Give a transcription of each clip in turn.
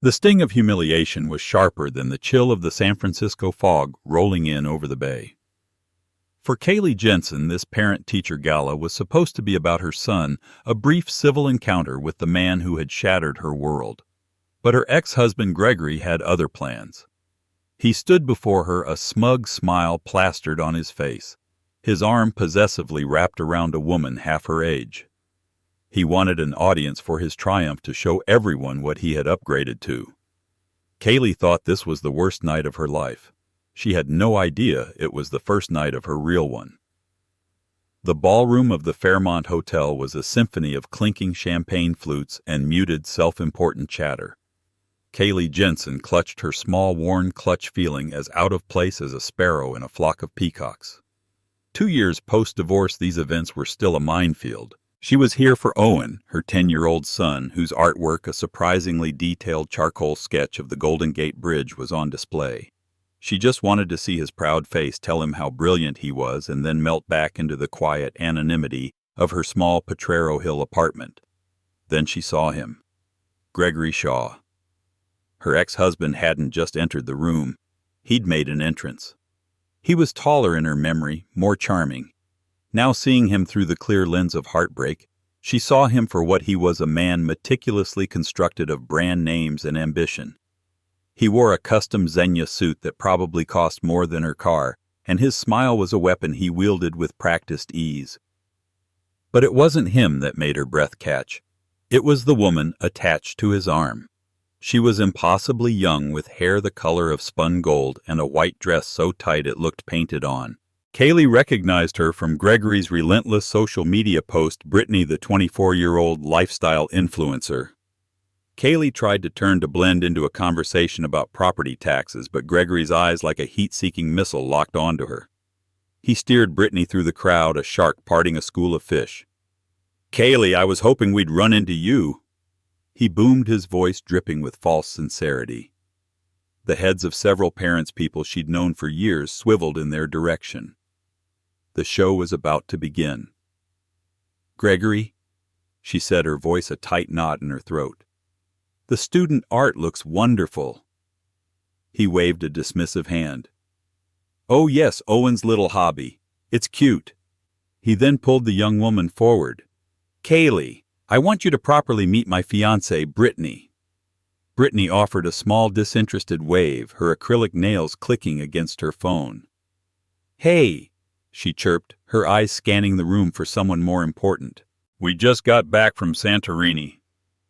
The sting of humiliation was sharper than the chill of the San Francisco fog rolling in over the bay. For Caley Jensen, this parent-teacher gala was supposed to be about her son, a brief civil encounter with the man who had shattered her world. But her ex-husband Gregory had other plans. He stood before her, a smug smile plastered on his face, his arm possessively wrapped around a woman half her age. He wanted an audience for his triumph to show everyone what he had upgraded to. Caley thought this was the worst night of her life. She had no idea it was the first night of her real one. The ballroom of the Fairmont Hotel was a symphony of clinking champagne flutes and muted, self-important chatter. Caley Jensen clutched her small, worn clutch, feeling as out of place as a sparrow in a flock of peacocks. 2 years post-divorce, these events were still a minefield. She was here for Owen, her 10-year-old son, whose artwork, a surprisingly detailed charcoal sketch of the Golden Gate Bridge, was on display. She just wanted to see his proud face tell him how brilliant he was and then melt back into the quiet anonymity of her small Potrero Hill apartment. Then she saw him. Gregory Shaw. Her ex-husband hadn't just entered the room. He'd made an entrance. He was taller in her memory, more charming. Now seeing him through the clear lens of heartbreak, she saw him for what he was, a man meticulously constructed of brand names and ambition. He wore a custom Xenia suit that probably cost more than her car, and his smile was a weapon he wielded with practiced ease. But it wasn't him that made her breath catch. It was the woman attached to his arm. She was impossibly young, with hair the color of spun gold and a white dress so tight it looked painted on. Caley recognized her from Gregory's relentless social media post, Brittany, the 24-year-old lifestyle influencer. Caley tried to turn to blend into a conversation about property taxes, but Gregory's eyes, like a heat-seeking missile, locked onto her. He steered Brittany through the crowd, a shark parting a school of fish. "Caley, I was hoping we'd run into you." He boomed, his voice dripping with false sincerity. The heads of several parents' people she'd known for years swiveled in their direction. The show was about to begin. "Gregory," she said, her voice a tight knot in her throat, "the student art looks wonderful." He waved a dismissive hand. "Oh yes, Owen's little hobby. It's cute." He then pulled the young woman forward. "Caley, I want you to properly meet my fiancée, Brittany." Brittany offered a small, disinterested wave, her acrylic nails clicking against her phone. "Hey," she chirped, her eyes scanning the room for someone more important. "We just got back from Santorini,"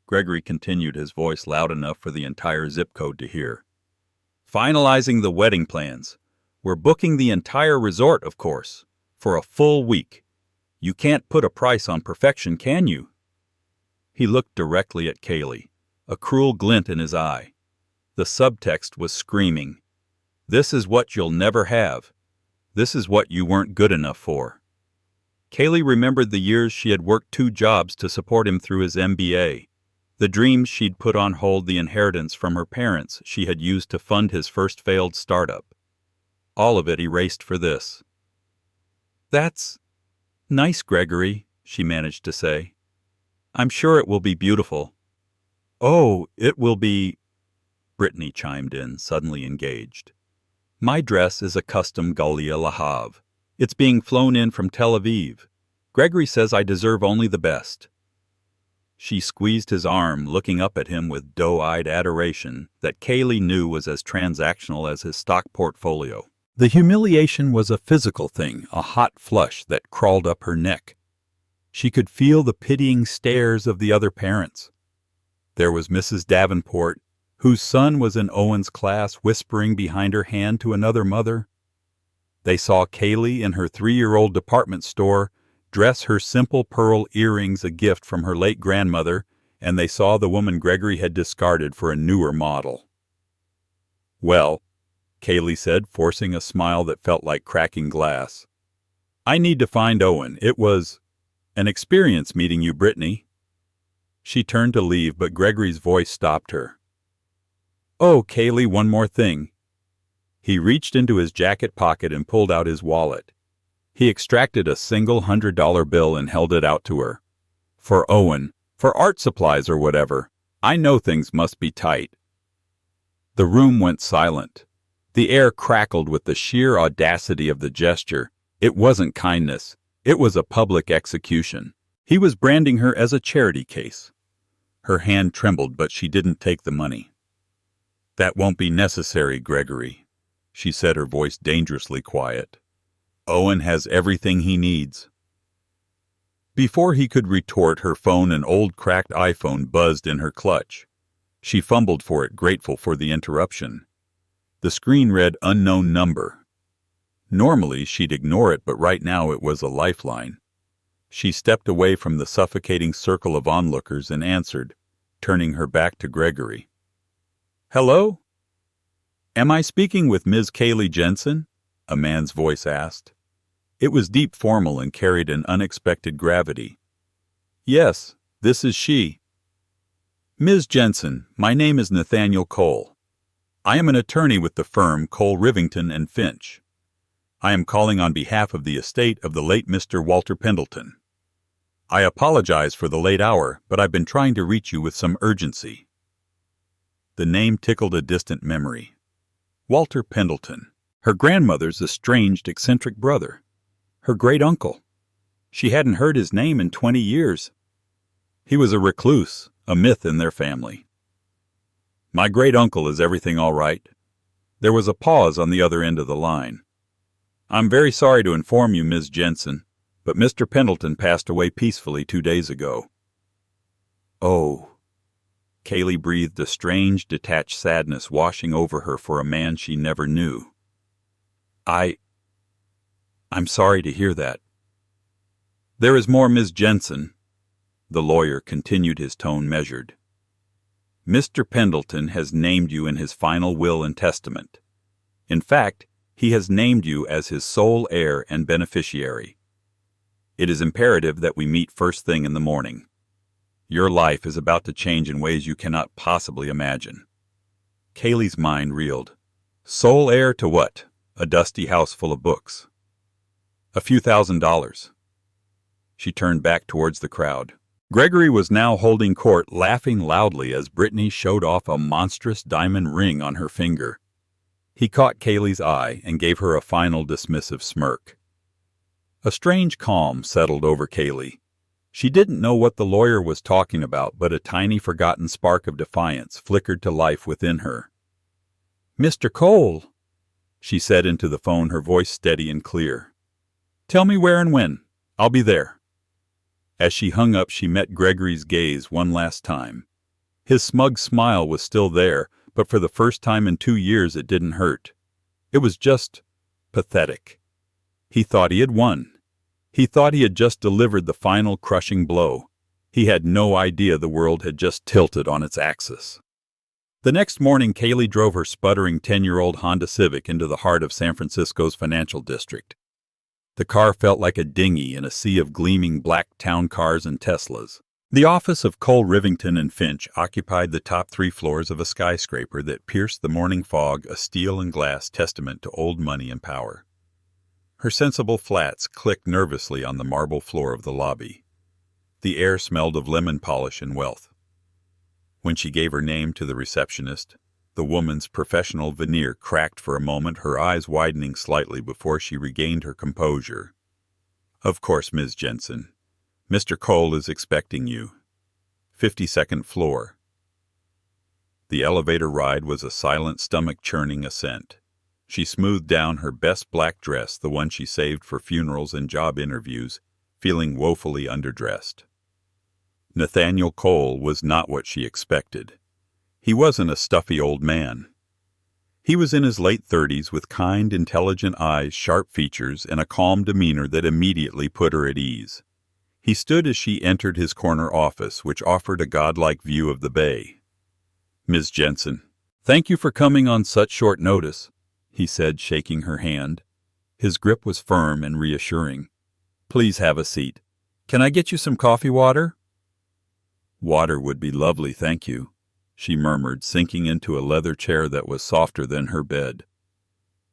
Gregory continued, his voice loud enough for the entire zip code to hear. "Finalizing the wedding plans. We're booking the entire resort, of course, for a full week. You can't put a price on perfection, can you?" He looked directly at Caley, a cruel glint in his eye. The subtext was screaming, "This is what you'll never have. This is what you weren't good enough for." Caley remembered the years she had worked 2 jobs to support him through his MBA, the dreams she'd put on hold, the inheritance from her parents she had used to fund his first failed startup. All of it erased for this. "That's nice, Gregory," she managed to say. "I'm sure it will be beautiful." "Oh, it will be," Brittany chimed in, suddenly engaged. "My dress is a custom Galia Le Havre. It's being flown in from Tel Aviv. Gregory says I deserve only the best." She squeezed his arm, looking up at him with doe-eyed adoration that Caley knew was as transactional as his stock portfolio. The humiliation was a physical thing, a hot flush that crawled up her neck. She could feel the pitying stares of the other parents. There was Mrs. Davenport, whose son was in Owen's class, whispering behind her hand to another mother. They saw Caley in her 3-year-old department store dress her simple pearl earrings, a gift from her late grandmother, and they saw the woman Gregory had discarded for a newer model. "Well," Caley said, forcing a smile that felt like cracking glass, "I need to find Owen. It was an experience meeting you, Brittany." She turned to leave, but Gregory's voice stopped her. "Oh, Caley, one more thing." He reached into his jacket pocket and pulled out his wallet. He extracted a single $100 bill and held it out to her. "For Owen, for art supplies or whatever. I know things must be tight. The room went silent. The air crackled with the sheer audacity of the gesture. It wasn't kindness. It was a public execution. He was branding her as a charity case. Her hand trembled, but she didn't take the money. "That won't be necessary, Gregory," she said, her voice dangerously quiet. "Owen has everything he needs." Before he could retort, her phone, an old cracked iPhone, buzzed in her clutch. She fumbled for it, grateful for the interruption. The screen read unknown number. Normally she'd ignore it, but right now it was a lifeline. She stepped away from the suffocating circle of onlookers and answered, turning her back to Gregory. "Hello? Am I speaking with Ms. Caley Jensen?" a man's voice asked. It was deep, formal, and carried an unexpected gravity. "Yes, this is she." "Ms. Jensen, my name is Nathaniel Cole. I am an attorney with the firm Cole, Rivington & Finch. I am calling on behalf of the estate of the late Mr. Walter Pendleton. I apologize for the late hour, but I've been trying to reach you with some urgency." The name tickled a distant memory. Walter Pendleton, her grandmother's estranged, eccentric brother. Her great-uncle. She hadn't heard his name in 20 years. He was a recluse, a myth in their family. "My great-uncle, is everything all right?" There was a pause on the other end of the line. "I'm very sorry to inform you, Ms. Jensen, but Mr. Pendleton passed away peacefully 2 days ago." "Oh." Caley breathed, a strange, detached sadness washing over her for a man she never knew. I'm sorry to hear that." "There is more, Ms. Jensen." The lawyer continued, his tone measured. "Mr. Pendleton has named you in his final will and testament. In fact, he has named you as his sole heir and beneficiary. It is imperative that we meet first thing in the morning. Your life is about to change in ways you cannot possibly imagine." Caley's mind reeled. Sole heir to what? A dusty house full of books. A few $1,000s. She turned back towards the crowd. Gregory was now holding court, laughing loudly as Brittany showed off a monstrous diamond ring on her finger. He caught Caley's eye and gave her a final dismissive smirk. A strange calm settled over Caley. She didn't know what the lawyer was talking about, but a tiny forgotten spark of defiance flickered to life within her. "Mr. Cole," she said into the phone, her voice steady and clear. "Tell me where and when. I'll be there." As she hung up, she met Gregory's gaze one last time. His smug smile was still there, but for the first time in 2 years it didn't hurt. It was just pathetic. He thought he had won. He thought he had just delivered the final crushing blow. He had no idea the world had just tilted on its axis. The next morning, Caley drove her sputtering 10-year-old Honda Civic into the heart of San Francisco's financial district. The car felt like a dinghy in a sea of gleaming black town cars and Teslas. The office of Cole, Rivington & Finch occupied the top 3 floors of a skyscraper that pierced the morning fog, a steel and glass testament to old money and power. Her sensible flats clicked nervously on the marble floor of the lobby. The air smelled of lemon polish and wealth. When she gave her name to the receptionist, the woman's professional veneer cracked for a moment, her eyes widening slightly before she regained her composure. "Of course, Ms. Jensen. Mr. Cole is expecting you. 52nd floor." The elevator ride was a silent, stomach-churning ascent. She smoothed down her best black dress, the one she saved for funerals and job interviews, feeling woefully underdressed. Nathaniel Cole was not what she expected. He wasn't a stuffy old man. He was in his late 30s with kind, intelligent eyes, sharp features, and a calm demeanor that immediately put her at ease. He stood as she entered his corner office, which offered a godlike view of the bay. "Ms. Jensen, thank you for coming on such short notice," he said, shaking her hand. His grip was firm and reassuring. "Please have a seat. Can I get you some coffee water?" "Water would be lovely, thank you," she murmured, sinking into a leather chair that was softer than her bed.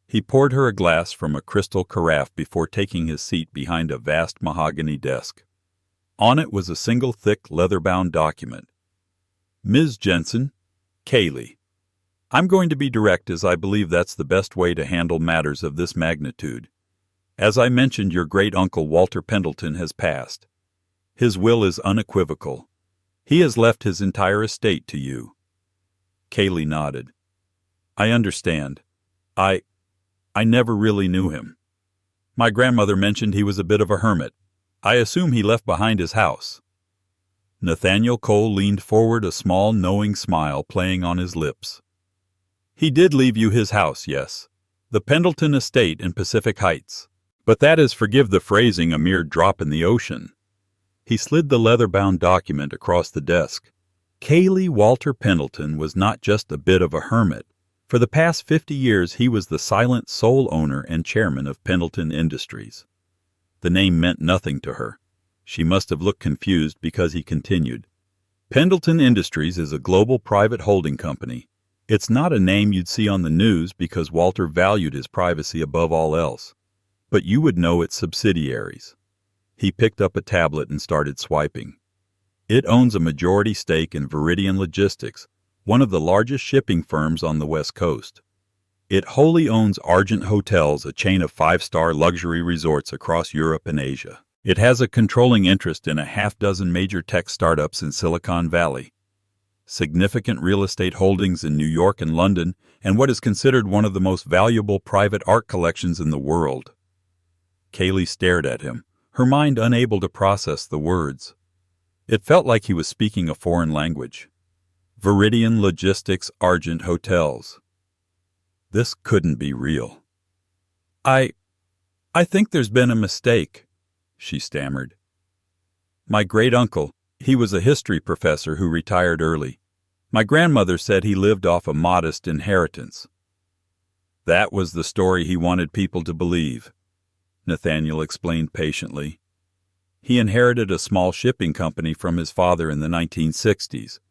He poured her a glass from a crystal carafe before taking his seat behind a vast mahogany desk. On it was a single thick, leather-bound document. "Ms. Jensen, Caley." I'm going to be direct as I believe that's the best way to handle matters of this magnitude. As I mentioned, your great-uncle Walter Pendleton has passed. His will is unequivocal. He has left his entire estate to you." Caley nodded. "I understand. I never really knew him. My grandmother mentioned he was a bit of a hermit. I assume he left behind his house." Nathaniel Cole leaned forward, a small, knowing smile playing on his lips. "He did leave you his house, yes. The Pendleton estate in Pacific Heights. But that is, forgive the phrasing, a mere drop in the ocean." He slid the leather-bound document across the desk. Caley Walter Pendleton was not just a bit of a hermit. For the past 50 years he was the silent sole owner and chairman of Pendleton Industries. The name meant nothing to her. She must have looked confused because he continued. "Pendleton Industries is a global private holding company. It's not a name you'd see on the news because Walter valued his privacy above all else. But you would know its subsidiaries." He picked up a tablet and started swiping. "It owns a majority stake in Viridian Logistics, one of the largest shipping firms on the West Coast. It wholly owns Argent Hotels, a chain of 5-star luxury resorts across Europe and Asia. It has a controlling interest in a half-dozen major tech startups in Silicon Valley, significant real estate holdings in New York and London, and what is considered one of the most valuable private art collections in the world." Caley stared at him, her mind unable to process the words. It felt like he was speaking a foreign language. Viridian Logistics, Argent Hotels. This couldn't be real. I think there's been a mistake," she stammered. "My great-uncle, he was a history professor who retired early. My grandmother said he lived off a modest inheritance." "That was the story he wanted people to believe," Nathaniel explained patiently. "He inherited a small shipping company from his father in the 1960s.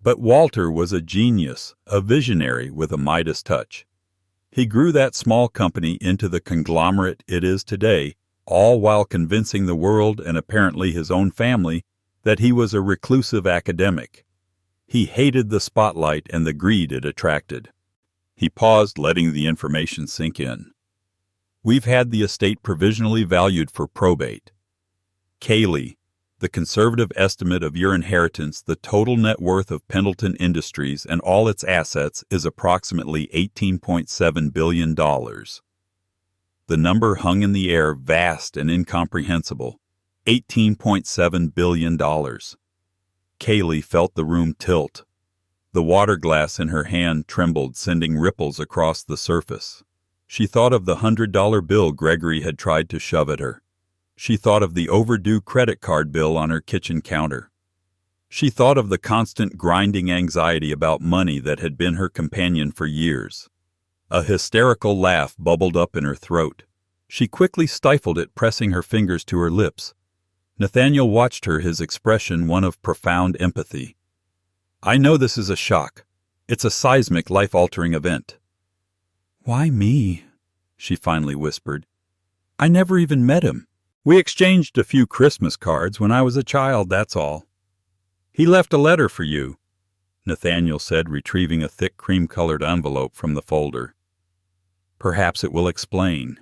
But Walter was a genius, a visionary with a Midas touch. He grew that small company into the conglomerate it is today, all while convincing the world and apparently his own family that he was a reclusive academic. He hated the spotlight and the greed it attracted." He paused, letting the information sink in. "We've had the estate provisionally valued for probate. Caley, the conservative estimate of your inheritance, the total net worth of Pendleton Industries and all its assets is approximately $18.7 billion. The number hung in the air, vast and incomprehensible. $18.7 billion. Caley felt the room tilt. The water glass in her hand trembled, sending ripples across the surface. She thought of the $100 bill Gregory had tried to shove at her. She thought of the overdue credit card bill on her kitchen counter. She thought of the constant grinding anxiety about money that had been her companion for years. A hysterical laugh bubbled up in her throat. She quickly stifled it, pressing her fingers to her lips. Nathaniel watched her, his expression one of profound empathy. "I know this is a shock. It's a seismic, life-altering event." "Why me?" she finally whispered. "I never even met him. We exchanged a few Christmas cards when I was a child, that's all." "He left a letter for you," Nathaniel said, retrieving a thick cream-colored envelope from the folder. "Perhaps it will explain."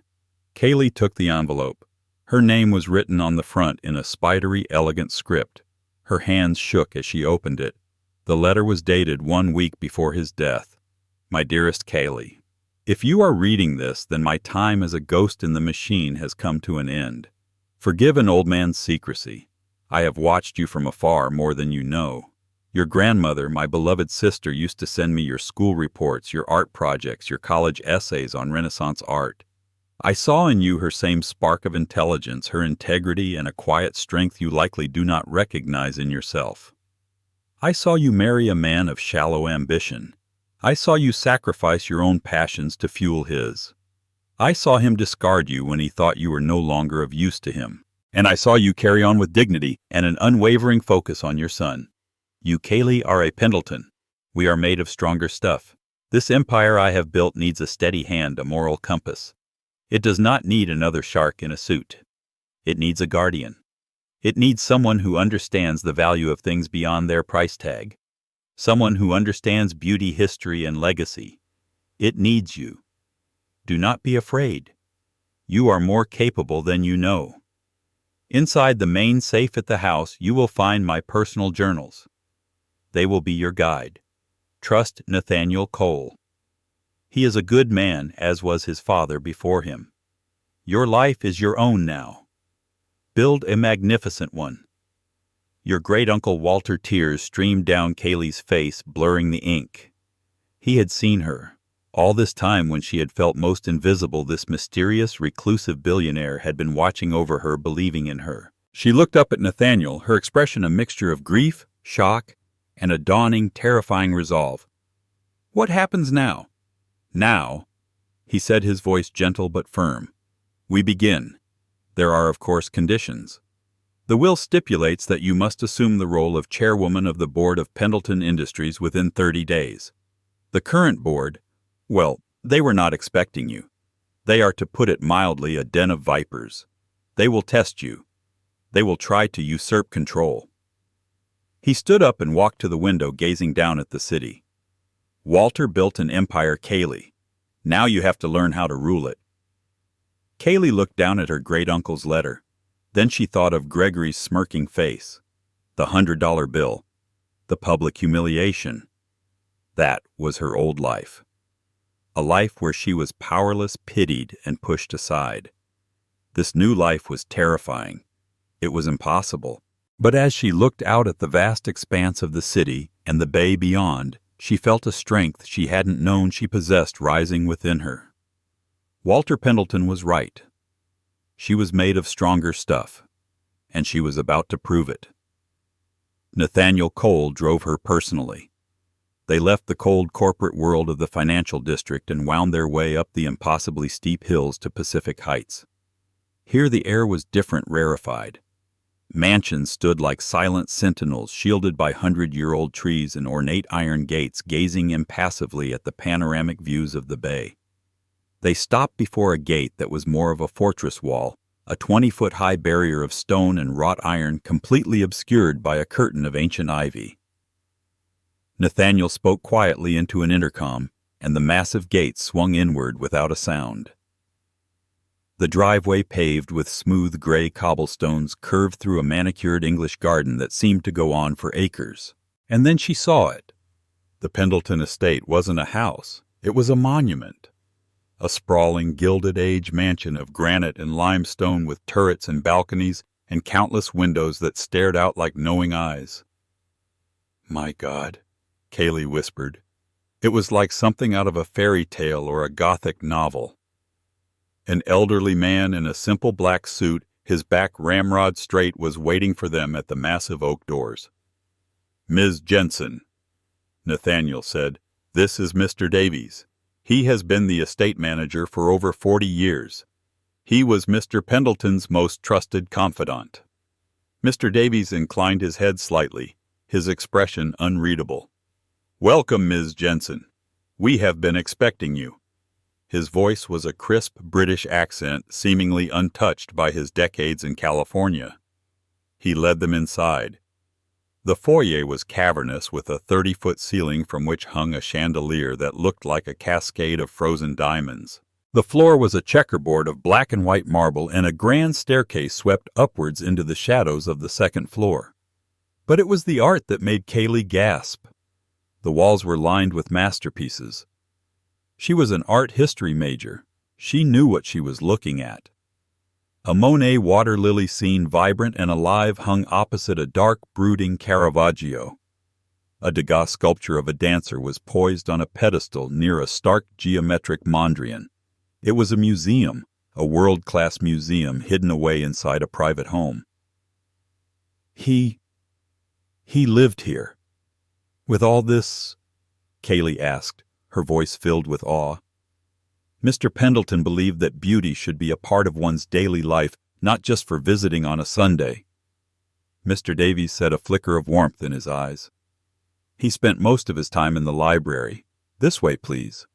Caley took the envelope. Her name was written on the front in a spidery, elegant script. Her hands shook as she opened it. The letter was dated 1 week before his death. "My dearest Caley, if you are reading this, then my time as a ghost in the machine has come to an end. Forgive an old man's secrecy. I have watched you from afar more than you know. Your grandmother, my beloved sister, used to send me your school reports, your art projects, your college essays on Renaissance art. I saw in you her same spark of intelligence, her integrity, and a quiet strength you likely do not recognize in yourself. I saw you marry a man of shallow ambition. I saw you sacrifice your own passions to fuel his. I saw him discard you when he thought you were no longer of use to him. And I saw you carry on with dignity and an unwavering focus on your son. You, Caley, are a Pendleton. We are made of stronger stuff. This empire I have built needs a steady hand, a moral compass. It does not need another shark in a suit. It needs a guardian. It needs someone who understands the value of things beyond their price tag. someone who understands beauty history and legacy. It needs you. Do not be afraid. You are more capable than you know. Inside the main safe at the house, you will find my personal journals. They will be your guide. Trust Nathaniel Cole. He is a good man, as was his father before him. Your life is your own now. Build a magnificent one. Your great-uncle Walter tears streamed down Caley's face, blurring the ink. He had seen her. All this time when she had felt most invisible, this mysterious, reclusive billionaire had been watching over her, believing in her. She looked up at Nathaniel, her expression a mixture of grief, shock, and a dawning, terrifying resolve. "What happens now?" "Now," he said, his voice gentle but firm, "we begin. There are, of course, conditions. The will stipulates that you must assume the role of chairwoman of the board of Pendleton Industries within 30 days. The current board, well, they were not expecting you. They are, to put it mildly, a den of vipers. They will test you. They will try to usurp control." He stood up and walked to the window, gazing down at the city. "Walter built an empire, Caley. Now you have to learn how to rule it." Caley looked down at her great-uncle's letter. Then she thought of Gregory's smirking face, the $100 bill, the public humiliation. That was her old life. A life where she was powerless, pitied, and pushed aside. This new life was terrifying. It was impossible. But as she looked out at the vast expanse of the city and the bay beyond, she felt a strength she hadn't known she possessed rising within her. Walter Pendleton was right. She was made of stronger stuff, and she was about to prove it. Nathaniel Cole drove her personally. They left the cold corporate world of the financial district and wound their way up the impossibly steep hills to Pacific Heights. Here the air was different, rarefied. Mansions stood like silent sentinels, shielded by 100-year-old trees and ornate iron gates, gazing impassively at the panoramic views of the bay. They stopped before a gate that was more of a fortress wall, a 20-foot-high barrier of stone and wrought iron completely obscured by a curtain of ancient ivy. Nathaniel spoke quietly into an intercom, and the massive gate swung inward without a sound. The driveway, paved with smooth gray cobblestones, curved through a manicured English garden that seemed to go on for acres. And then she saw it. The Pendleton estate wasn't a house. It was a monument. A sprawling Gilded Age mansion of granite and limestone with turrets and balconies and countless windows that stared out like knowing eyes. "My God," Caley whispered. It was like something out of a fairy tale or a Gothic novel. An elderly man in a simple black suit, his back ramrod straight, was waiting for them at the massive oak doors. "Ms. Jensen," Nathaniel said, "this is Mr. Davies. He has been the estate manager for over 40 years. He was Mr. Pendleton's most trusted confidant." Mr. Davies inclined his head slightly, his expression unreadable. "Welcome, Ms. Jensen. We have been expecting you." His voice was a crisp British accent, seemingly untouched by his decades in California. He led them inside. The foyer was cavernous, with a 30-foot ceiling from which hung a chandelier that looked like a cascade of frozen diamonds. The floor was a checkerboard of black and white marble, and a grand staircase swept upwards into the shadows of the second floor. But it was the art that made Caley gasp. The walls were lined with masterpieces. She was an art history major. She knew what she was looking at. A Monet water lily scene, vibrant and alive, hung opposite a dark, brooding Caravaggio. A Degas sculpture of a dancer was poised on a pedestal near a stark geometric Mondrian. It was a museum, a world-class museum hidden away inside a private home. He lived here. With all this? Caley asked, her voice filled with awe. Mr. Pendleton believed that beauty should be a part of one's daily life, not just for visiting on a Sunday. Mr. Davies said, a flicker of warmth in his eyes. He spent most of his time in the library. This way, please.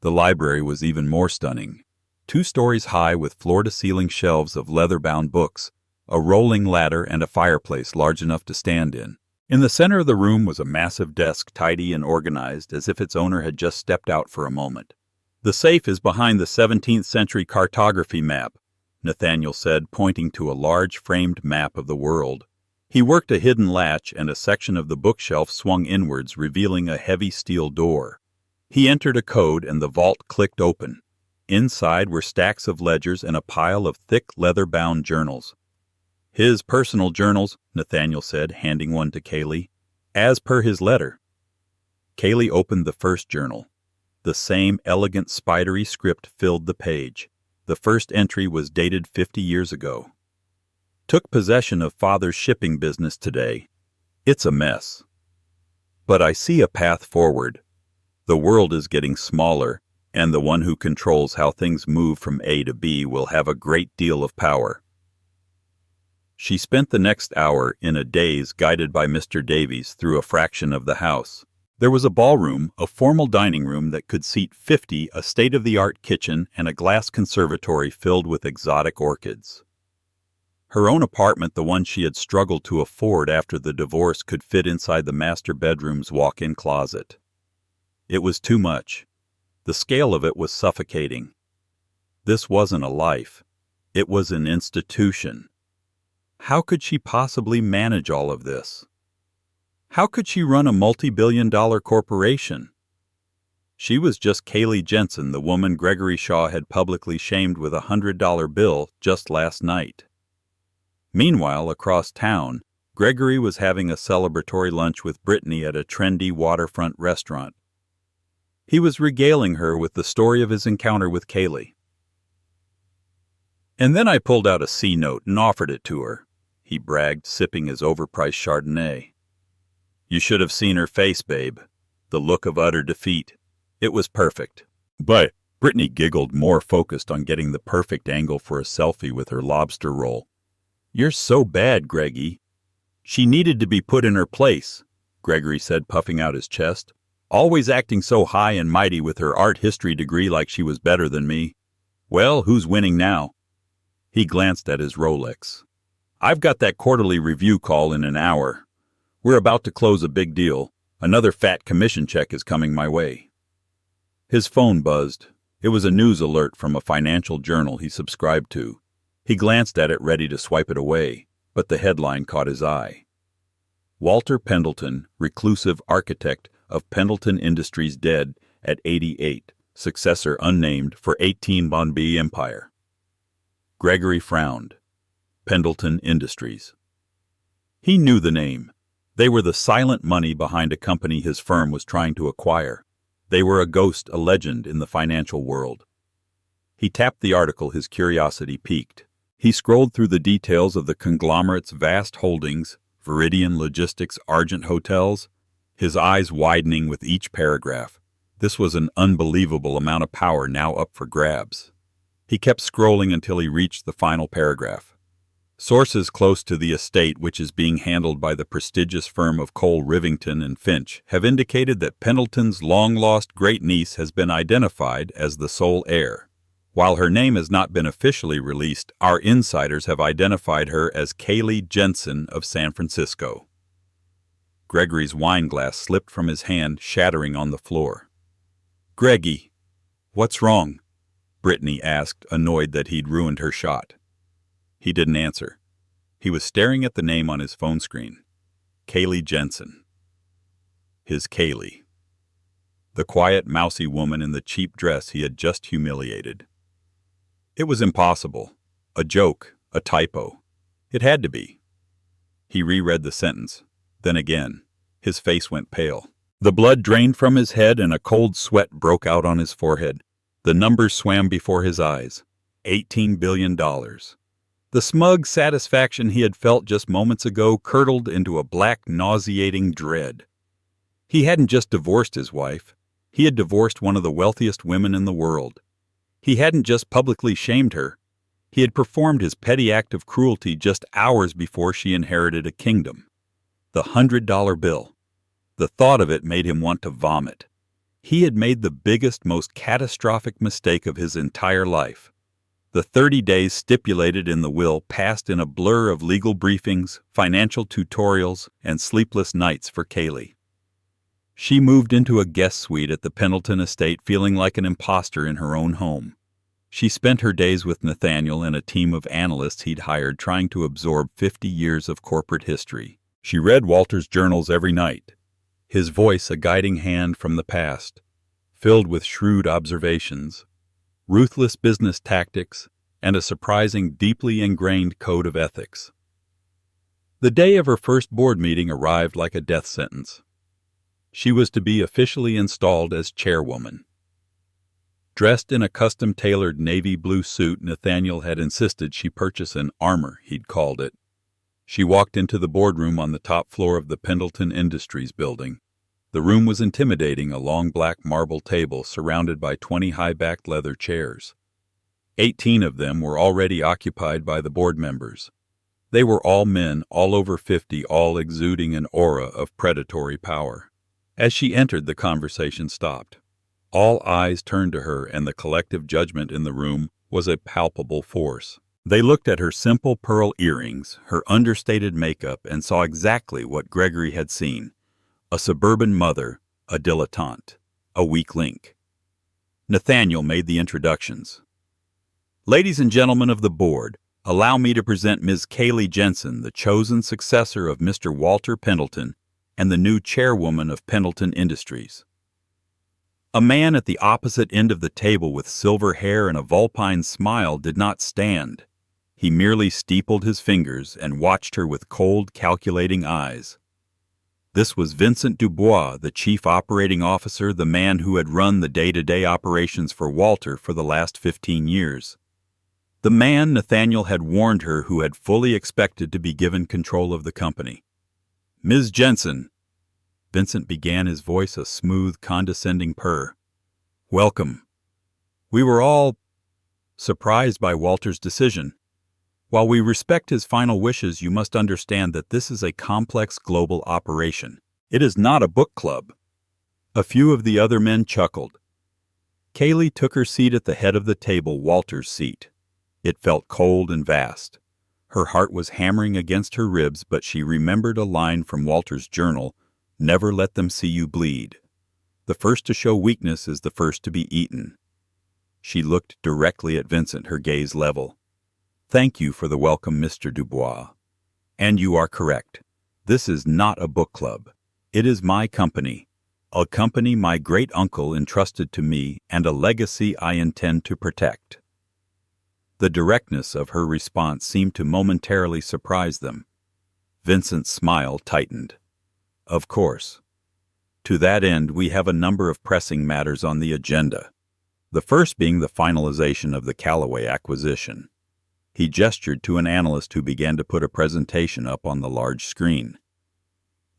The library was even more stunning. 2 stories high, with floor-to-ceiling shelves of leather-bound books, a rolling ladder, and a fireplace large enough to stand in. In the center of the room was a massive desk, tidy and organized as if its owner had just stepped out for a moment. "The safe is behind the 17th century cartography map," Nathaniel said, pointing to a large framed map of the world. He worked a hidden latch and a section of the bookshelf swung inwards, revealing a heavy steel door. He entered a code and the vault clicked open. Inside were stacks of ledgers and a pile of thick leather-bound journals. "His personal journals," Nathaniel said, handing one to Caley, "as per his letter." Caley opened the first journal. The same elegant spidery script filled the page. The first entry was dated 50 years ago. "Took possession of father's shipping business today. It's a mess. But I see a path forward. The world is getting smaller, and the one who controls how things move from A to B will have a great deal of power." She spent the next hour in a daze, guided by Mr. Davies through a fraction of the house. There was a ballroom, a formal dining room that could seat 50, a state-of-the-art kitchen, and a glass conservatory filled with exotic orchids. Her own apartment, the one she had struggled to afford after the divorce, could fit inside the master bedroom's walk-in closet. It was too much. The scale of it was suffocating. This wasn't a life. It was an institution. How could she possibly manage all of this? How could she run a multi-billion-dollar corporation? She was just Caley Jensen, the woman Gregory Shaw had publicly shamed with a $100 bill just last night. Meanwhile, across town, Gregory was having a celebratory lunch with Brittany at a trendy waterfront restaurant. He was regaling her with the story of his encounter with Caley. "And then I pulled out a C-note and offered it to her," he bragged, sipping his overpriced Chardonnay. "You should have seen her face, babe. The look of utter defeat. It was perfect." "But," Brittany giggled, more focused on getting the perfect angle for a selfie with her lobster roll. "You're so bad, Greggy." "She needed to be put in her place," Gregory said, puffing out his chest. "Always acting so high and mighty with her art history degree like she was better than me. Well, who's winning now?" He glanced at his Rolex. "I've got that quarterly review call in an hour. We're about to close a big deal. Another fat commission check is coming my way." His phone buzzed. It was a news alert from a financial journal he subscribed to. He glanced at it, ready to swipe it away, but the headline caught his eye. "Walter Pendleton, reclusive architect of Pendleton Industries, dead at 88, successor unnamed for 18 Bonbee Empire." Gregory frowned. Pendleton Industries. He knew the name. They were the silent money behind a company his firm was trying to acquire. They were a ghost, a legend in the financial world. He tapped the article, his curiosity piqued. He scrolled through the details of the conglomerate's vast holdings, Viridian Logistics, Argent Hotels, his eyes widening with each paragraph. This was an unbelievable amount of power now up for grabs. He kept scrolling until he reached the final paragraph. "Sources close to the estate, which is being handled by the prestigious firm of Cole, Rivington and Finch, have indicated that Pendleton's long-lost great-niece has been identified as the sole heir. While her name has not been officially released, our insiders have identified her as Caley Jensen of San Francisco." Gregory's wine glass slipped from his hand, shattering on the floor. "Greggy, what's wrong?" Brittany asked, annoyed that he'd ruined her shot. He didn't answer. He was staring at the name on his phone screen. Caley Jensen. His Caley. The quiet, mousy woman in the cheap dress he had just humiliated. It was impossible. A joke. A typo. It had to be. He reread the sentence. Then again. His face went pale. The blood drained from his head and a cold sweat broke out on his forehead. The numbers swam before his eyes. $18 billion. The smug satisfaction he had felt just moments ago curdled into a black, nauseating dread. He hadn't just divorced his wife. He had divorced one of the wealthiest women in the world. He hadn't just publicly shamed her. He had performed his petty act of cruelty just hours before she inherited a kingdom. The $100 bill. The thought of it made him want to vomit. He had made the biggest, most catastrophic mistake of his entire life. The 30 days stipulated in the will passed in a blur of legal briefings, financial tutorials, and sleepless nights for Caley. She moved into a guest suite at the Pendleton estate feeling like an imposter in her own home. She spent her days with Nathaniel and a team of analysts he'd hired trying to absorb 50 years of corporate history. She read Walter's journals every night, his voice a guiding hand from the past, filled with shrewd observations, ruthless business tactics, and a surprising, deeply ingrained code of ethics. The day of her first board meeting arrived like a death sentence. She was to be officially installed as chairwoman. Dressed in a custom-tailored navy blue suit, Nathaniel had insisted she purchase an armor, he'd called it. She walked into the boardroom on the top floor of the Pendleton Industries building. The room was intimidating, a long black marble table surrounded by 20 high-backed leather chairs. 18 of them were already occupied by the board members. They were all men, all over 50, all exuding an aura of predatory power. As she entered, the conversation stopped. All eyes turned to her, and the collective judgment in the room was a palpable force. They looked at her simple pearl earrings, her understated makeup, and saw exactly what Gregory had seen: a suburban mother, a dilettante, a weak link. Nathaniel made the introductions. "Ladies and gentlemen of the board, allow me to present Ms. Caley Jensen, the chosen successor of Mr. Walter Pendleton and the new chairwoman of Pendleton Industries." A man at the opposite end of the table with silver hair and a vulpine smile did not stand. He merely steepled his fingers and watched her with cold, calculating eyes. This was Vincent Dubois, the chief operating officer, the man who had run the day-to-day operations for Walter for the last 15 years. The man Nathaniel had warned her who had fully expected to be given control of the company. "Ms. Jensen," Vincent began, his voice a smooth, condescending purr. "Welcome. We were all surprised by Walter's decision. While we respect his final wishes, you must understand that this is a complex global operation. It is not a book club." A few of the other men chuckled. Caley took her seat at the head of the table, Walter's seat. It felt cold and vast. Her heart was hammering against her ribs, but she remembered a line from Walter's journal: "Never let them see you bleed. The first to show weakness is the first to be eaten." She looked directly at Vincent, her gaze level. "Thank you for the welcome, Mr. Dubois. And you are correct. This is not a book club. It is my company, a company my great-uncle entrusted to me, and a legacy I intend to protect." The directness of her response seemed to momentarily surprise them. Vincent's smile tightened. "Of course. To that end, we have a number of pressing matters on the agenda, the first being the finalization of the Callaway acquisition." He gestured to an analyst who began to put a presentation up on the large screen.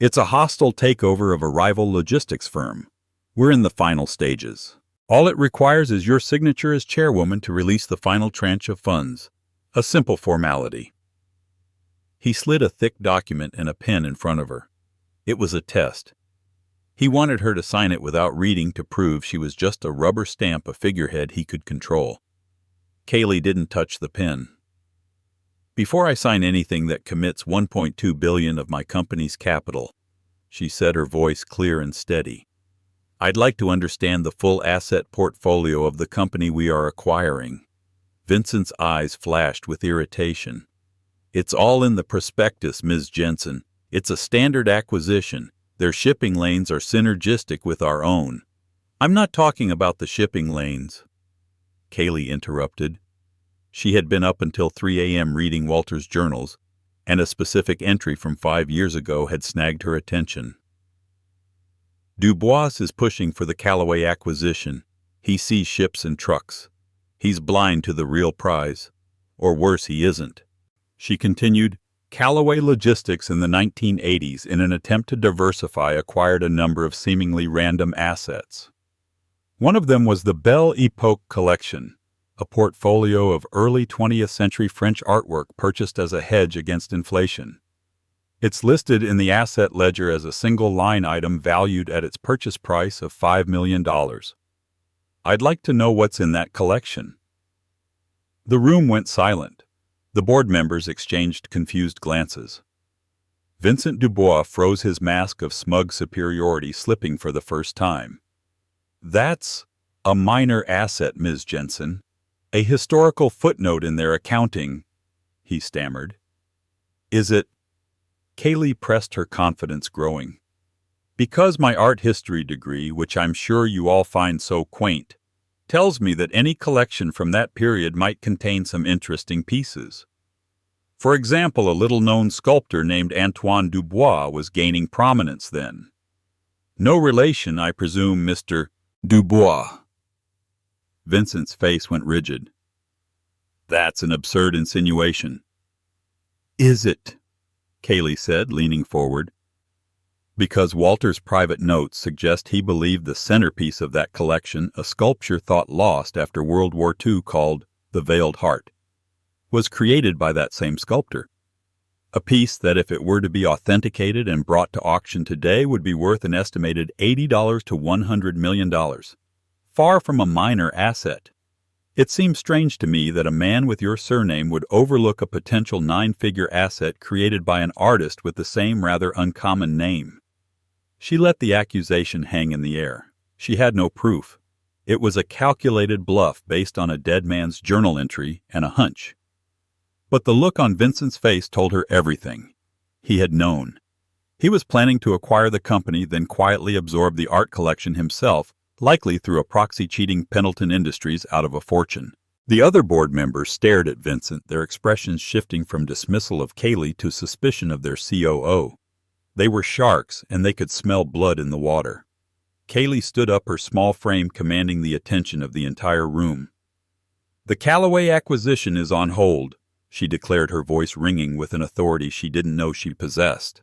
"It's a hostile takeover of a rival logistics firm. We're in the final stages. All it requires is your signature as chairwoman to release the final tranche of funds. A simple formality." He slid a thick document and a pen in front of her. It was a test. He wanted her to sign it without reading to prove she was just a rubber stamp, a figurehead he could control. Caley didn't touch the pen. "Before I sign anything that commits $1.2 billion of my company's capital," she said, her voice clear and steady, "I'd like to understand the full asset portfolio of the company we are acquiring." Vincent's eyes flashed with irritation. "It's all in the prospectus, Ms. Jensen. It's a standard acquisition. Their shipping lanes are synergistic with our own." "I'm not talking about the shipping lanes," Caley interrupted. She had been up until 3 a.m. reading Walter's journals, and a specific entry from 5 years ago had snagged her attention. "Dubois is pushing for the Callaway acquisition. He sees ships and trucks. He's blind to the real prize. Or worse, he isn't." She continued, "Callaway Logistics in the 1980s, in an attempt to diversify, acquired a number of seemingly random assets. One of them was the Belle Epoque collection, a portfolio of early 20th century French artwork purchased as a hedge against inflation. It's listed in the asset ledger as a single line item valued at its purchase price of $5 million. I'd like to know what's in that collection." The room went silent. The board members exchanged confused glances. Vincent Dubois froze, his mask of smug superiority slipping for the first time. "That's a minor asset, Ms. Jensen. A historical footnote in their accounting," he stammered. "Is it?" Caley pressed, her confidence growing. "Because my art history degree, which I'm sure you all find so quaint, tells me that any collection from that period might contain some interesting pieces. For example, a little-known sculptor named Antoine Dubois was gaining prominence then. No relation, I presume, Mr. Dubois." Vincent's face went rigid. "That's an absurd insinuation." "Is it?" Caley said, leaning forward. "Because Walter's private notes suggest he believed the centerpiece of that collection, a sculpture thought lost after World War II called The Veiled Heart, was created by that same sculptor. A piece that, if it were to be authenticated and brought to auction today, would be worth an estimated $80 to $100 million. Far from a minor asset. It seems strange to me that a man with your surname would overlook a potential 9-figure asset created by an artist with the same rather uncommon name." She let the accusation hang in the air. She had no proof. It was a calculated bluff based on a dead man's journal entry and a hunch. But the look on Vincent's face told her everything. He had known. He was planning to acquire the company, then quietly absorb the art collection himself, likely through a proxy-cheating Pendleton Industries out of a fortune. The other board members stared at Vincent, their expressions shifting from dismissal of Caley to suspicion of their COO. They were sharks, and they could smell blood in the water. Caley stood up, her small frame commanding the attention of the entire room. "The Callaway acquisition is on hold," she declared, her voice ringing with an authority she didn't know she possessed.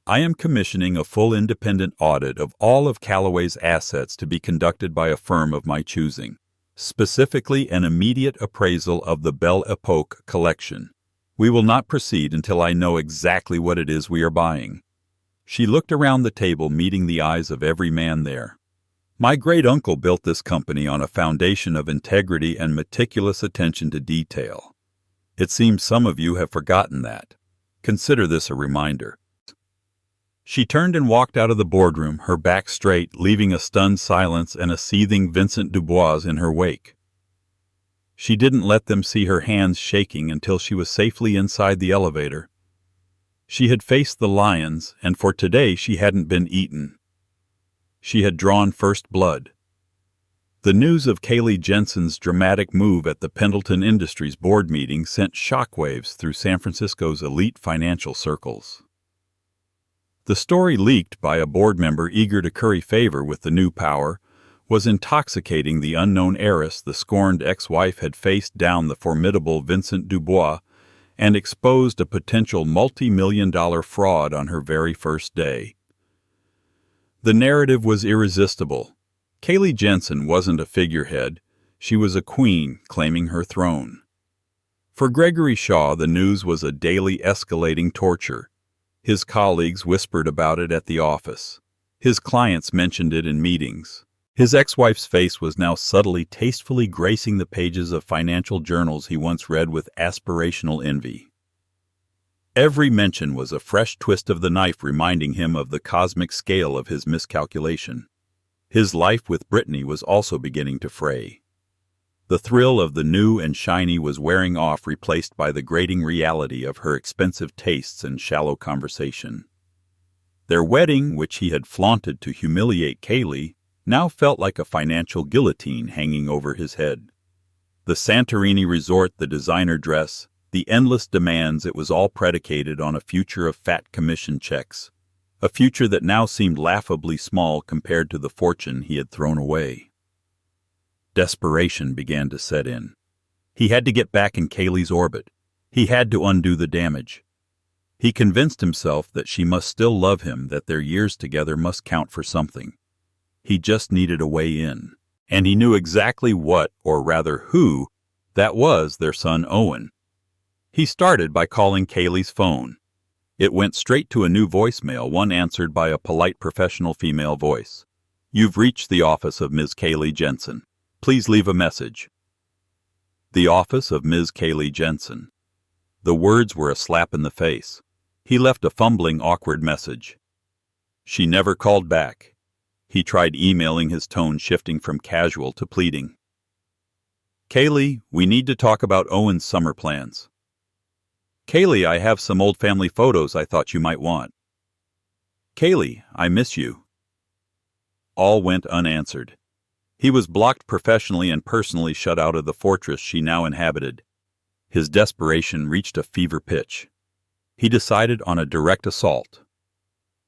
"I am commissioning a full independent audit of all of Callaway's assets to be conducted by a firm of my choosing, specifically an immediate appraisal of the Belle Epoque collection. We will not proceed until I know exactly what it is we are buying." She looked around the table, meeting the eyes of every man there. "My great-uncle built this company on a foundation of integrity and meticulous attention to detail. It seems some of you have forgotten that. Consider this a reminder." She turned and walked out of the boardroom, her back straight, leaving a stunned silence and a seething Vincent Dubois in her wake. She didn't let them see her hands shaking until she was safely inside the elevator. She had faced the lions, and for today she hadn't been eaten. She had drawn first blood. The news of Caley Jensen's dramatic move at the Pendleton Industries board meeting sent shockwaves through San Francisco's elite financial circles. The story, leaked by a board member eager to curry favor with the new power, was intoxicating the unknown heiress. The scorned ex-wife had faced down the formidable Vincent Dubois and exposed a potential multi-million-dollar fraud on her very first day. The narrative was irresistible. Caley Jensen wasn't a figurehead. She was a queen claiming her throne. For Gregory Shaw, the news was a daily escalating torture. His colleagues whispered about it at the office. His clients mentioned it in meetings. His ex-wife's face was now subtly, tastefully gracing the pages of financial journals he once read with aspirational envy. Every mention was a fresh twist of the knife, reminding him of the cosmic scale of his miscalculation. His life with Brittany was also beginning to fray. The thrill of the new and shiny was wearing off, replaced by the grating reality of her expensive tastes and shallow conversation. Their wedding, which he had flaunted to humiliate Caley, now felt like a financial guillotine hanging over his head. The Santorini resort, the designer dress, the endless demands, it was all predicated on a future of fat commission checks, a future that now seemed laughably small compared to the fortune he had thrown away. Desperation began to set in. He had to get back in Caley's orbit. He had to undo the damage. He convinced himself that she must still love him, that their years together must count for something. He just needed a way in, and he knew exactly what, or rather who, that was: their son Owen. He started by calling Caley's phone. It went straight to a new voicemail, one answered by a polite professional female voice. "You've reached the office of Ms. Caley Jensen. Please leave a message." The office of Ms. Caley Jensen. The words were a slap in the face. He left a fumbling, awkward message. She never called back. He tried emailing, his tone shifting from casual to pleading. Caley, we need to talk about Owen's summer plans. Caley, I have some old family photos I thought you might want. Caley, I miss you. All went unanswered. He was blocked professionally and personally, shut out of the fortress she now inhabited. His desperation reached a fever pitch. He decided on a direct assault.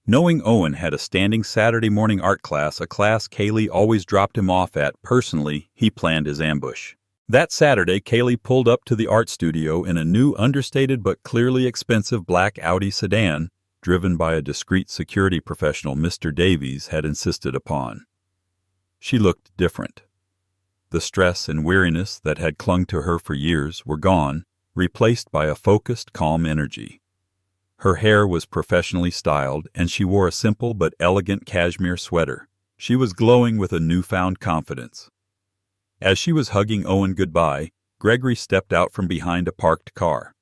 Knowing Owen had a standing Saturday morning art class, a class Caley always dropped him off at personally, he planned his ambush. That Saturday, Caley pulled up to the art studio in a new, understated but clearly expensive black Audi sedan, driven by a discreet security professional Mr. Davies had insisted upon. She looked different. The stress and weariness that had clung to her for years were gone, replaced by a focused, calm energy. Her hair was professionally styled, and she wore a simple but elegant cashmere sweater. She was glowing with a newfound confidence. As she was hugging Owen goodbye, Gregory stepped out from behind a parked car.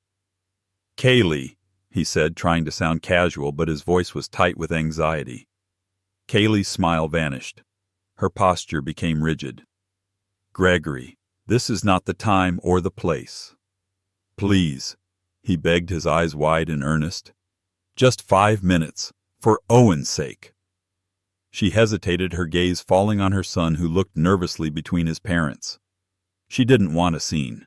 Caley, he said, trying to sound casual, but his voice was tight with anxiety. Caley's smile vanished. Her posture became rigid. Gregory, this is not the time or the place. Please, he begged, his eyes wide and earnest. Just 5 minutes, for Owen's sake. She hesitated, her gaze falling on her son, who looked nervously between his parents. She didn't want a scene.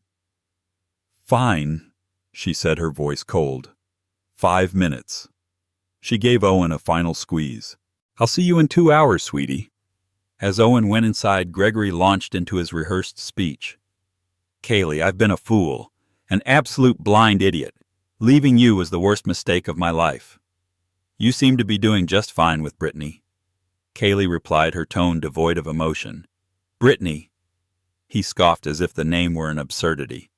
Fine, she said, her voice cold. 5 minutes. She gave Owen a final squeeze. I'll see you in 2 hours, sweetie. As Owen went inside, Gregory launched into his rehearsed speech. Caley, I've been a fool, an absolute blind idiot. Leaving you was the worst mistake of my life. You seem to be doing just fine with Brittany. Caley replied, her tone devoid of emotion. Brittany. He scoffed as if the name were an absurdity.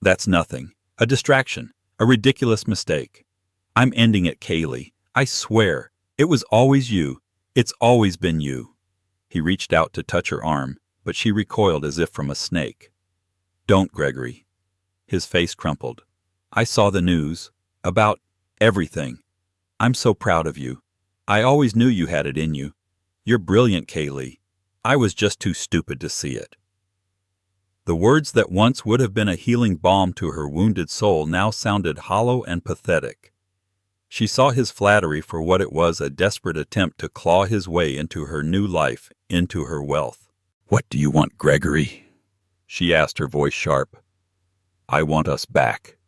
That's nothing. A distraction. A ridiculous mistake. I'm ending it, Caley. I swear. It was always you. It's always been you. He reached out to touch her arm, but she recoiled as if from a snake. Don't, Gregory. His face crumpled. I saw the news. About everything. I'm so proud of you. I always knew you had it in you. You're brilliant, Caley. I was just too stupid to see it. The words that once would have been a healing balm to her wounded soul now sounded hollow and pathetic. She saw his flattery for what it was, a desperate attempt to claw his way into her new life, into her wealth. What do you want, Gregory? She asked, her voice sharp. I want us back.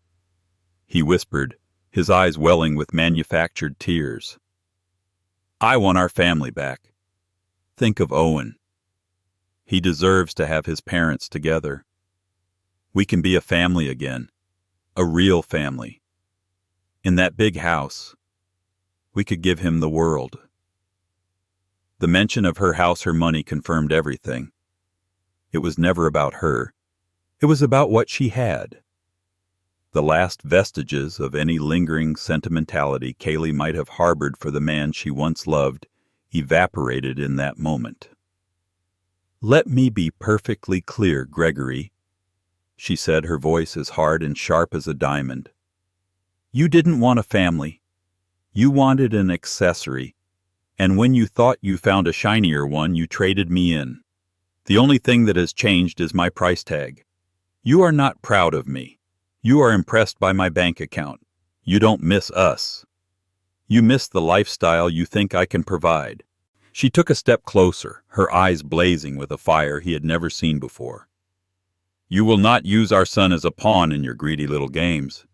He whispered, his eyes welling with manufactured tears. I want our family back. Think of Owen. He deserves to have his parents together. We can be a family again. A real family. In that big house, we could give him the world. The mention of her house, her money, confirmed everything. It was never about her. It was about what she had. The last vestiges of any lingering sentimentality Caley might have harbored for the man she once loved evaporated in that moment. Let me be perfectly clear, Gregory, she said, her voice as hard and sharp as a diamond. You didn't want a family. You wanted an accessory, and when you thought you found a shinier one, you traded me in. The only thing that has changed is my price tag. You are not proud of me. You are impressed by my bank account. You don't miss us. You miss the lifestyle you think I can provide. She took a step closer, her eyes blazing with a fire he had never seen before. You will not use our son as a pawn in your greedy little games.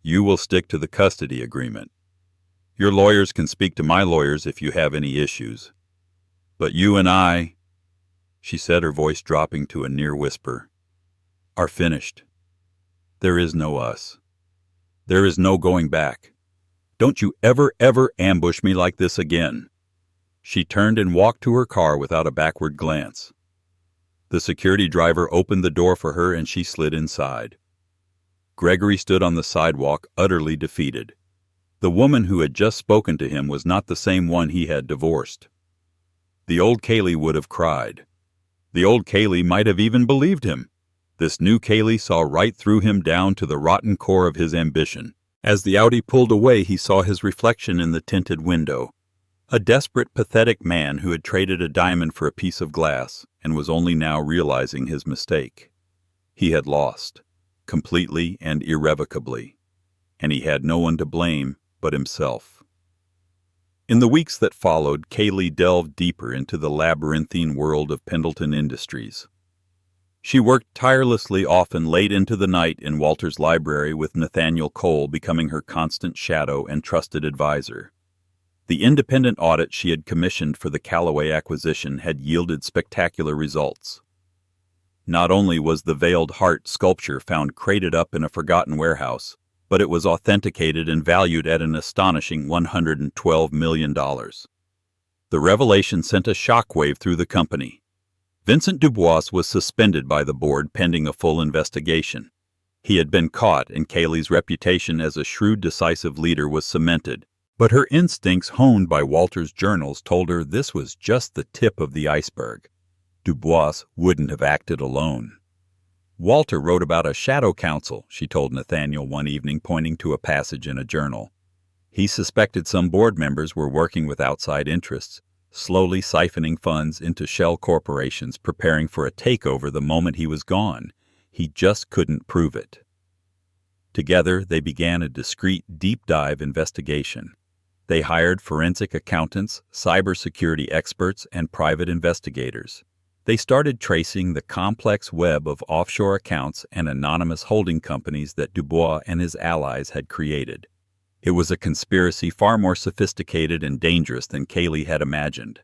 You will stick to the custody agreement. Your lawyers can speak to my lawyers if you have any issues. But you and I, she said, her voice dropping to a near whisper, are finished. There is no us. There is no going back. Don't you ever ambush me like this again. She turned and walked to her car without a backward glance. The security driver opened the door for her and she slid inside. Gregory stood on the sidewalk, utterly defeated. The woman who had just spoken to him was not the same one he had divorced. The old Caley would have cried. The old Caley might have even believed him. This new Caley saw right through him down to the rotten core of his ambition. As the Audi pulled away, he saw his reflection in the tinted window. A desperate, pathetic man who had traded a diamond for a piece of glass and was only now realizing his mistake. He had lost, completely and irrevocably, and he had no one to blame but himself. In the weeks that followed, Caley delved deeper into the labyrinthine world of Pendleton Industries. She worked tirelessly, often late into the night, in Walter's library, with Nathaniel Cole becoming her constant shadow and trusted advisor. The independent audit she had commissioned for the Callaway acquisition had yielded spectacular results. Not only was the Veiled Heart sculpture found crated up in a forgotten warehouse, but it was authenticated and valued at an astonishing $112 million. The revelation sent a shockwave through the company. Vincent Dubois was suspended by the board pending a full investigation. He had been caught, and Caley's reputation as a shrewd, decisive leader was cemented, but her instincts, honed by Walter's journals, told her this was just the tip of the iceberg. Dubois wouldn't have acted alone. Walter wrote about a shadow counsel, she told Nathaniel one evening, pointing to a passage in a journal. He suspected some board members were working with outside interests, slowly siphoning funds into shell corporations, preparing for a takeover the moment he was gone. He just couldn't prove it. Together, they began a discreet, deep-dive investigation. They hired forensic accountants, cybersecurity experts, and private investigators. They started tracing the complex web of offshore accounts and anonymous holding companies that Dubois and his allies had created. It was a conspiracy far more sophisticated and dangerous than Caley had imagined.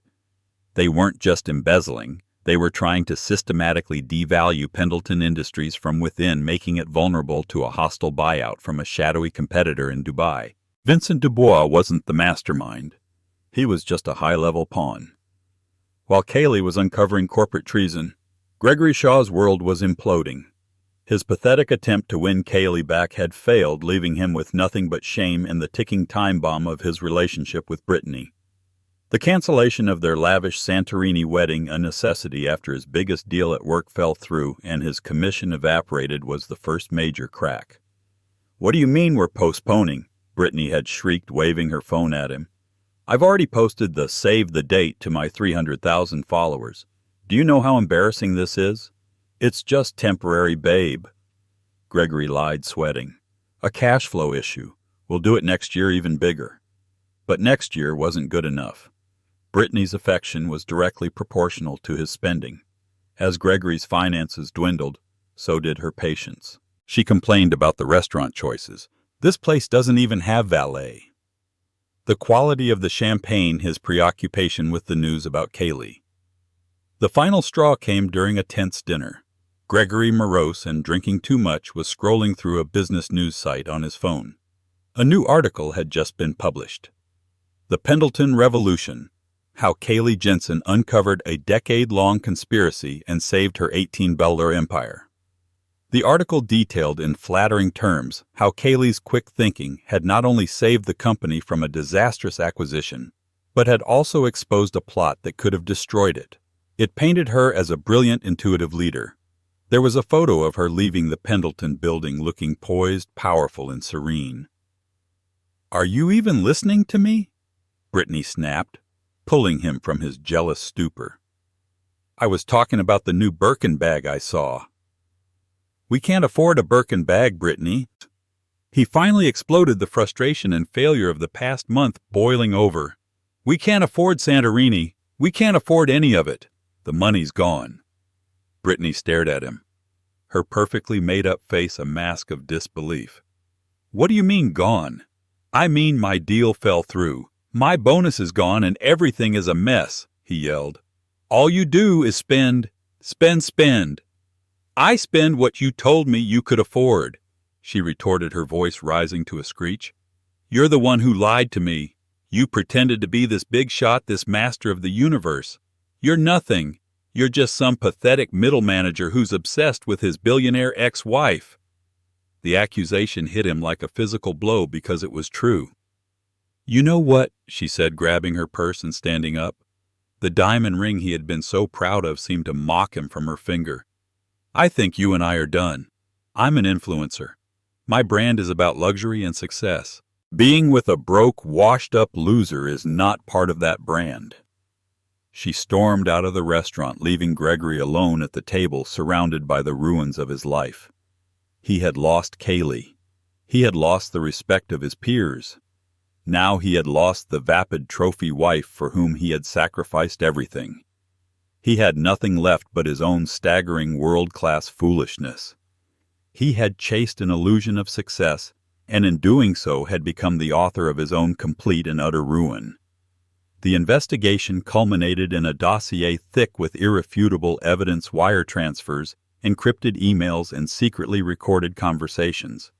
They weren't just embezzling, they were trying to systematically devalue Pendleton Industries from within, making it vulnerable to a hostile buyout from a shadowy competitor in Dubai. Vincent Dubois wasn't the mastermind. He was just a high-level pawn. While Caley was uncovering corporate treason, Gregory Shaw's world was imploding. His pathetic attempt to win Caley back had failed, leaving him with nothing but shame and the ticking time bomb of his relationship with Brittany. The cancellation of their lavish Santorini wedding, a necessity after his biggest deal at work fell through and his commission evaporated, was the first major crack. "What do you mean we're postponing?" Brittany had shrieked, waving her phone at him. "I've already posted the save the date to my 300,000 followers. Do you know how embarrassing this is? It's just temporary, babe." Gregory lied, sweating. "A cash flow issue. We'll do it next year even bigger." But next year wasn't good enough. Brittany's affection was directly proportional to his spending. As Gregory's finances dwindled, so did her patience. She complained about the restaurant choices. "This place doesn't even have valet." The quality of the champagne, his preoccupation with the news about Caley. The final straw came during a tense dinner. Gregory, morose and drinking too much, was scrolling through a business news site on his phone. A new article had just been published. "The Pendleton Revolution: How Caley Jensen Uncovered a Decade-Long Conspiracy and Saved Her $18 Empire." The article detailed in flattering terms how Caley's quick thinking had not only saved the company from a disastrous acquisition, but had also exposed a plot that could have destroyed it. It painted her as a brilliant, intuitive leader. There was a photo of her leaving the Pendleton building looking poised, powerful, and serene. "Are you even listening to me?" Brittany snapped, pulling him from his jealous stupor. "I was talking about the new Birkin bag I saw." "We can't afford a Birkin bag, Brittany." He finally exploded, the frustration and failure of the past month boiling over. "We can't afford Santorini. We can't afford any of it. The money's gone." Brittany stared at him, her perfectly made-up face a mask of disbelief. "What do you mean, gone?" "I mean my deal fell through. My bonus is gone and everything is a mess," he yelled. "All you do is spend, spend, spend." "I spend what you told me you could afford," she retorted, her voice rising to a screech. "You're the one who lied to me. You pretended to be this big shot, this master of the universe. You're nothing. You're just some pathetic middle manager who's obsessed with his billionaire ex-wife." The accusation hit him like a physical blow because it was true. "You know what?" she said, grabbing her purse and standing up. The diamond ring he had been so proud of seemed to mock him from her finger. I think you and I are done. I'm an influencer. My brand is about luxury and success. Being with a broke, washed-up loser is not part of that brand." She stormed out of the restaurant, leaving Gregory alone at the table, surrounded by the ruins of his life. He had lost Caley. He had lost the respect of his peers. Now he had lost the vapid trophy wife for whom he had sacrificed everything. He had nothing left but his own staggering world-class foolishness. He had chased an illusion of success, and in doing so had become the author of his own complete and utter ruin. The investigation culminated in a dossier thick with irrefutable evidence, wire transfers, encrypted emails, and secretly recorded conversations.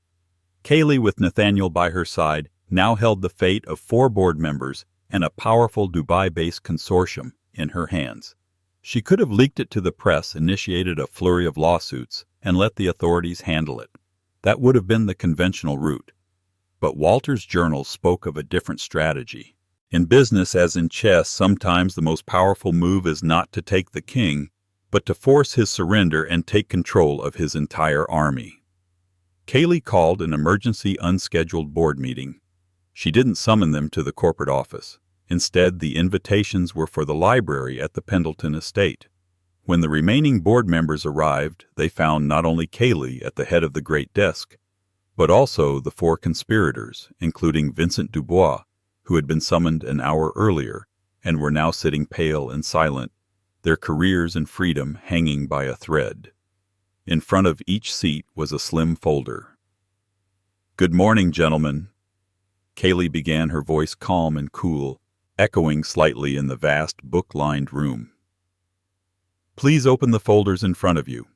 Caley, with Nathaniel by her side, now held the fate of 4 board members and a powerful Dubai-based consortium in her hands. She could have leaked it to the press, initiated a flurry of lawsuits, and let the authorities handle it. That would have been the conventional route. But Walter's journals spoke of a different strategy. In business, as in chess, sometimes the most powerful move is not to take the king, but to force his surrender and take control of his entire army. Caley called an emergency unscheduled board meeting. She didn't summon them to the corporate office. Instead, the invitations were for the library at the Pendleton estate. When the remaining board members arrived, they found not only Caley at the head of the great desk, but also the 4 conspirators, including Vincent Dubois, who had been summoned an hour earlier, and were now sitting pale and silent, their careers and freedom hanging by a thread. In front of each seat was a slim folder. "Good morning, gentlemen." Caley began, her voice calm and cool, echoing slightly in the vast, book-lined room. "Please open the folders in front of you."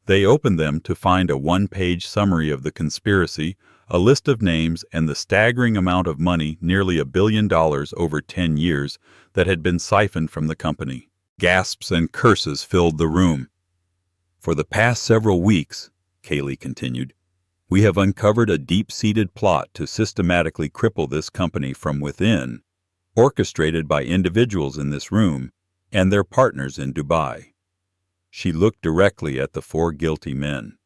They opened them to find a 1-page summary of the conspiracy, a list of names, and the staggering amount of money, nearly $1 billion over 10 years, that had been siphoned from the company. Gasps and curses filled the room. "For the past several weeks," Caley continued, "we have uncovered a deep-seated plot to systematically cripple this company from within, orchestrated by individuals in this room and their partners in Dubai." She looked directly at the 4 guilty men.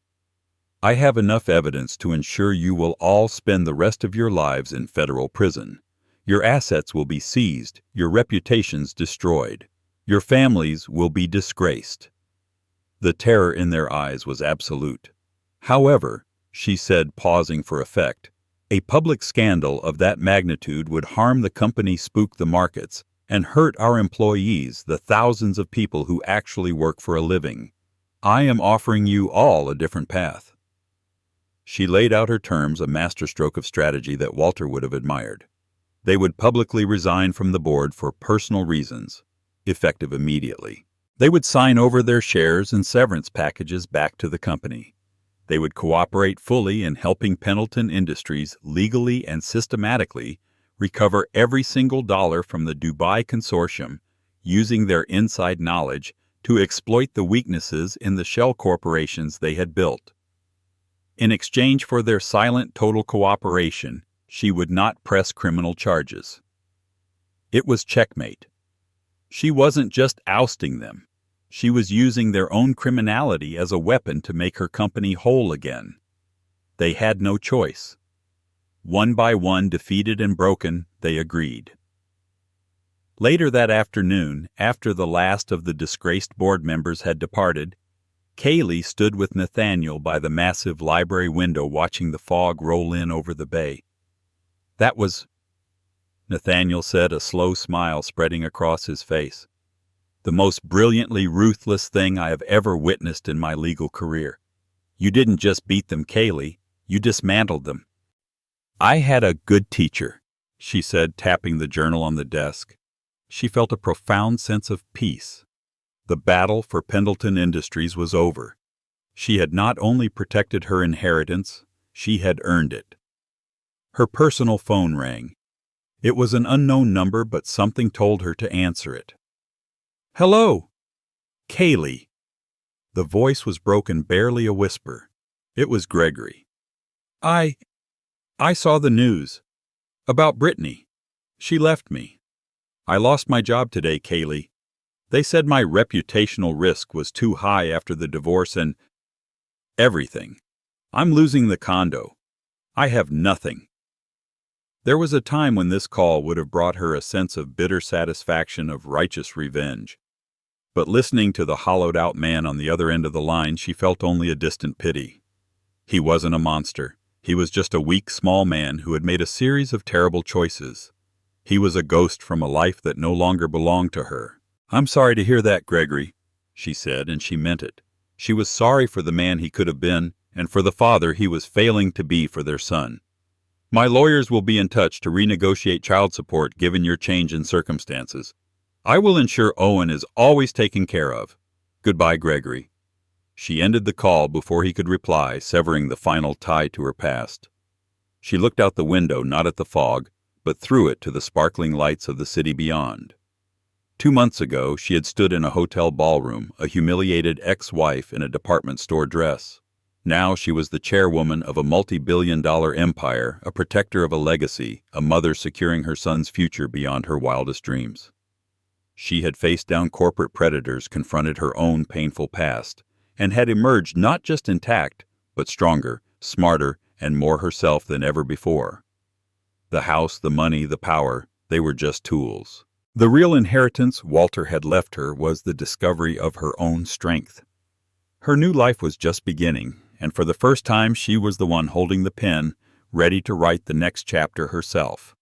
"I have enough evidence to ensure you will all spend the rest of your lives in federal prison. Your assets will be seized, your reputations destroyed. Your families will be disgraced." The terror in their eyes was absolute. "However," she said, pausing for effect, "a public scandal of that magnitude would harm the company, spook the markets, and hurt our employees, the thousands of people who actually work for a living. I am offering you all a different path." She laid out her terms, a masterstroke of strategy that Walter would have admired. They would publicly resign from the board for personal reasons, effective immediately. They would sign over their shares and severance packages back to the company. They would cooperate fully in helping Pendleton Industries legally and systematically recover every single dollar from the Dubai consortium, using their inside knowledge to exploit the weaknesses in the shell corporations they had built. In exchange for their silent total cooperation, she would not press criminal charges. It was checkmate. She wasn't just ousting them. She was using their own criminality as a weapon to make her company whole again. They had no choice. One by one, defeated and broken, they agreed. Later that afternoon, after the last of the disgraced board members had departed, Caley stood with Nathaniel by the massive library window watching the fog roll in over the bay. "That was," Nathaniel said, a slow smile spreading across his face, "the most brilliantly ruthless thing I have ever witnessed in my legal career. You didn't just beat them, Caley, you dismantled them." "I had a good teacher," she said, tapping the journal on the desk. She felt a profound sense of peace. The battle for Pendleton Industries was over. She had not only protected her inheritance, she had earned it. Her personal phone rang. It was an unknown number, but something told her to answer it. "Hello?" "Caley." The voice was broken, barely a whisper. It was Gregory. I saw the news. About Brittany. She left me. I lost my job today, Caley. They said my reputational risk was too high after the divorce and everything. I'm losing the condo. I have nothing. There was a time when this call would have brought her a sense of bitter satisfaction of righteous revenge. But listening to the hollowed-out man on the other end of the line, she felt only a distant pity. He wasn't a monster. He was just a weak, small man who had made a series of terrible choices. He was a ghost from a life that no longer belonged to her. "I'm sorry to hear that, Gregory," she said, and she meant it. She was sorry for the man he could have been, and for the father he was failing to be for their son. "My lawyers will be in touch to renegotiate child support given your change in circumstances. I will ensure Owen is always taken care of. Goodbye, Gregory." She ended the call before he could reply, severing the final tie to her past. She looked out the window, not at the fog, but through it to the sparkling lights of the city beyond. 2 months ago, she had stood in a hotel ballroom, a humiliated ex-wife in a department store dress. Now she was the chairwoman of a multi-billion-dollar empire, a protector of a legacy, a mother securing her son's future beyond her wildest dreams. She had faced down corporate predators, confronted her own painful past, and had emerged not just intact, but stronger, smarter, and more herself than ever before. The house, the money, the power, they were just tools. The real inheritance Walter had left her was the discovery of her own strength. Her new life was just beginning, and for the first time she was the one holding the pen, ready to write the next chapter herself.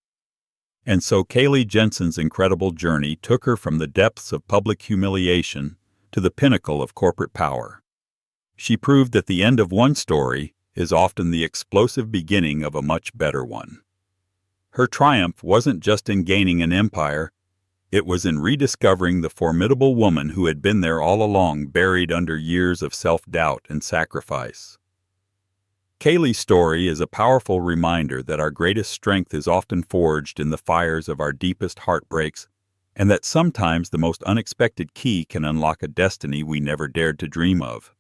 And so Caley Jensen's incredible journey took her from the depths of public humiliation to the pinnacle of corporate power. She proved that the end of one story is often the explosive beginning of a much better one. Her triumph wasn't just in gaining an empire, it was in rediscovering the formidable woman who had been there all along, buried under years of self-doubt and sacrifice. Caley's story is a powerful reminder that our greatest strength is often forged in the fires of our deepest heartbreaks, and that sometimes the most unexpected key can unlock a destiny we never dared to dream of.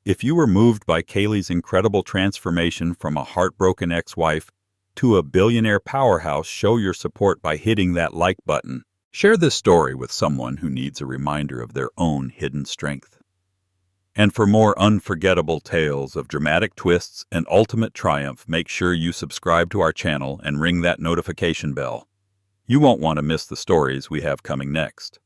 If you were moved by Caley's incredible transformation from a heartbroken ex-wife to a billionaire powerhouse, show your support by hitting that like button. Share this story with someone who needs a reminder of their own hidden strength. And for more unforgettable tales of dramatic twists and ultimate triumph, make sure you subscribe to our channel and ring that notification bell. You won't want to miss the stories we have coming next.